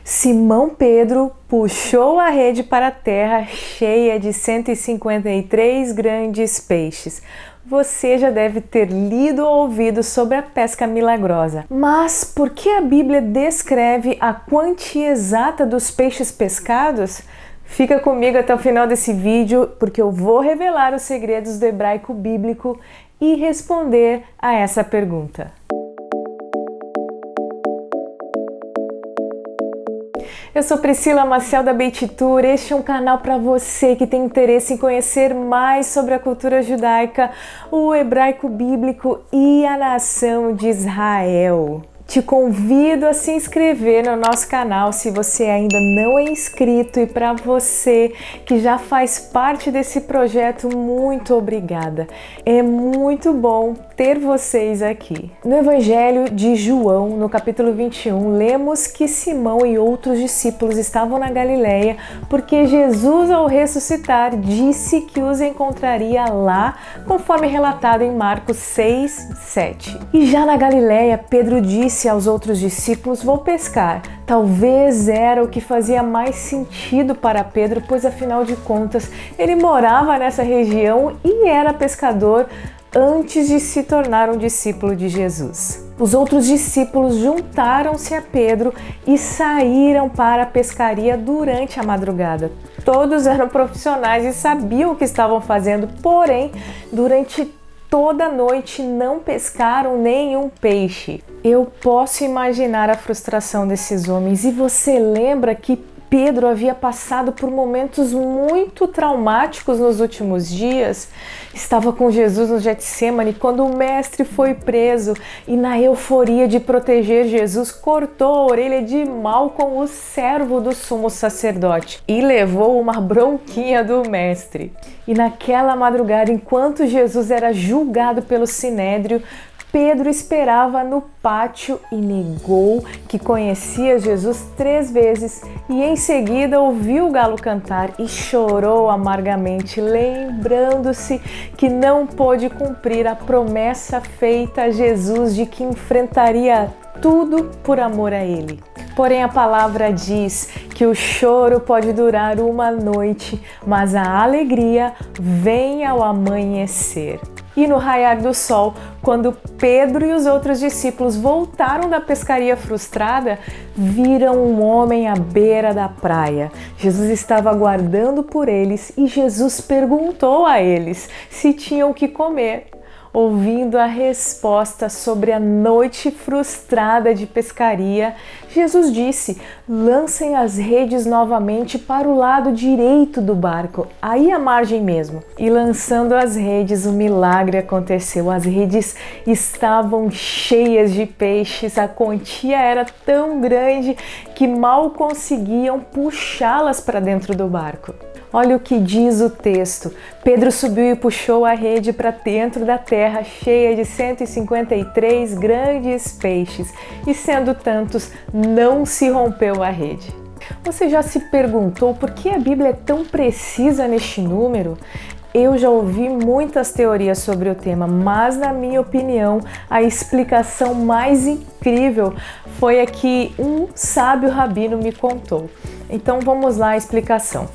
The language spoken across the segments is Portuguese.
Simão Pedro puxou a rede para a terra cheia de 153 grandes peixes. Você já deve ter lido ou ouvido sobre a pesca milagrosa. Mas por que a Bíblia descreve a quantia exata dos peixes pescados? Fica comigo até o final desse vídeo, porque eu vou revelar os segredos do hebraico bíblico e responder a essa pergunta. Eu sou Priscila Maciel da Beit Tour. Este é um canal para você que tem interesse em conhecer mais sobre a cultura judaica, o hebraico bíblico e a nação de Israel. Te convido a se inscrever no nosso canal se você ainda não é inscrito, e para você que já faz parte desse projeto, muito obrigada. É muito bom ter vocês aqui. No Evangelho de João, no capítulo 21, lemos que Simão e outros discípulos estavam na Galileia porque Jesus, ao ressuscitar, disse que os encontraria lá, conforme relatado em Marcos 6:7. E já na Galileia, Pedro disse aos outros discípulos: vou pescar. Talvez era o que fazia mais sentido para Pedro, pois afinal de contas ele morava nessa região e era pescador antes de se tornar um discípulo de Jesus. Os outros discípulos juntaram-se a Pedro e saíram para a pescaria durante a madrugada. Todos eram profissionais e sabiam o que estavam fazendo, porém, durante toda a noite não pescaram nenhum peixe. Eu posso imaginar a frustração desses homens. E você lembra que Pedro havia passado por momentos muito traumáticos nos últimos dias? Estava com Jesus no Getsêmani quando o mestre foi preso e, na euforia de proteger Jesus, cortou a orelha de Malcom, o servo do sumo sacerdote, e levou uma bronquinha do mestre. E naquela madrugada, enquanto Jesus era julgado pelo Sinédrio, Pedro esperava no pátio e negou que conhecia Jesus 3 vezes, e em seguida ouviu o galo cantar e chorou amargamente, lembrando-se que não pôde cumprir a promessa feita a Jesus de que enfrentaria tudo por amor a ele. Porém, a palavra diz que o choro pode durar uma noite, mas a alegria vem ao amanhecer. E no raiar do sol, quando Pedro e os outros discípulos voltaram da pescaria frustrada, viram um homem à beira da praia. Jesus estava aguardando por eles e Jesus perguntou a eles se tinham o que comer. Ouvindo a resposta sobre a noite frustrada de pescaria, Jesus disse: lancem as redes novamente para o lado direito do barco, aí à margem mesmo. E lançando as redes, o milagre aconteceu. As redes estavam cheias de peixes, a quantia era tão grande que mal conseguiam puxá-las para dentro do barco. Olha o que diz o texto. Pedro subiu e puxou a rede para dentro da terra, cheia de 153 grandes peixes, e sendo tantos, não se rompeu a rede. Você já se perguntou por que a Bíblia é tão precisa neste número? Eu já ouvi muitas teorias sobre o tema, mas na minha opinião, a explicação mais incrível foi a que um sábio rabino me contou. Então vamos lá a explicação.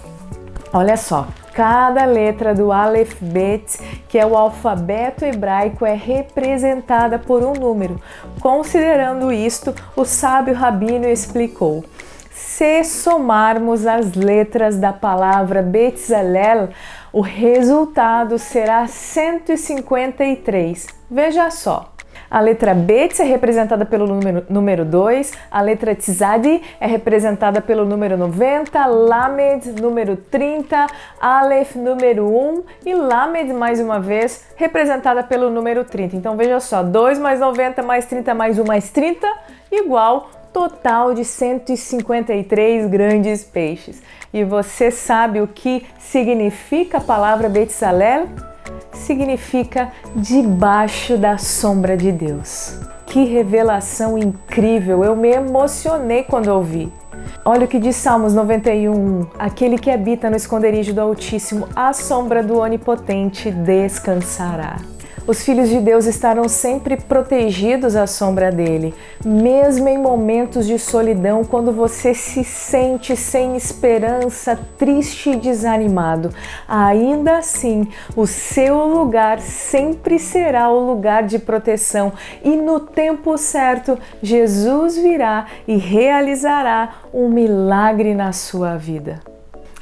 Olha só, cada letra do Aleph Bet, que é o alfabeto hebraico, é representada por um número. Considerando isto, o sábio rabino explicou: se somarmos as letras da palavra Betzalel, o resultado será 153. Veja só. A letra Bet é representada pelo número 2, a letra Tzadi é representada pelo número 90, Lamed, número 30, Aleph, número 1 e Lamed, mais uma vez, representada pelo número 30. Então veja só, 2 mais 90 mais 30 mais 1 mais 30 igual total de 153 grandes peixes. E você sabe o que significa a palavra Betzalel? Significa debaixo da sombra de Deus. Que revelação incrível! Eu me emocionei quando ouvi. Olha o que diz Salmos 91, aquele que habita no esconderijo do Altíssimo, à sombra do Onipotente descansará. Os filhos de Deus estarão sempre protegidos à sombra dele, mesmo em momentos de solidão, quando você se sente sem esperança, triste e desanimado. Ainda assim, o seu lugar sempre será o lugar de proteção e no tempo certo, Jesus virá e realizará um milagre na sua vida.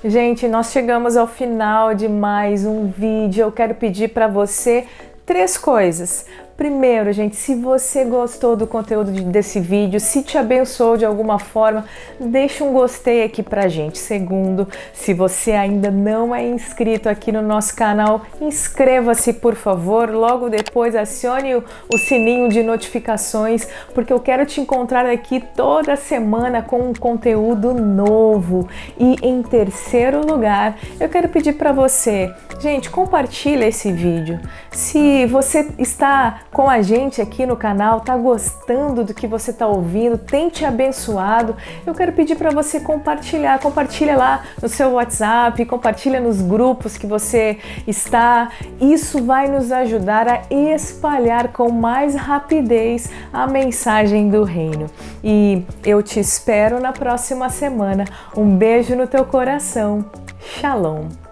Gente, nós chegamos ao final de mais um vídeo. Eu quero pedir para você 3 coisas. Primeiro, gente, se você gostou do conteúdo desse vídeo, se te abençoou de alguma forma, deixa um gostei aqui pra gente. Segundo, se você ainda não é inscrito aqui no nosso canal, inscreva-se, por favor. Logo depois, acione o sininho de notificações, porque eu quero te encontrar aqui toda semana com um conteúdo novo. E em terceiro lugar, eu quero pedir para você, gente, compartilha esse vídeo. Se você está com a gente aqui no canal, tá gostando do que você tá ouvindo, tem te abençoado, eu quero pedir para você compartilhar, compartilha lá no seu WhatsApp, compartilha nos grupos que você está. Isso vai nos ajudar a espalhar com mais rapidez a mensagem do reino. E eu te espero na próxima semana. Um beijo no teu coração. Shalom.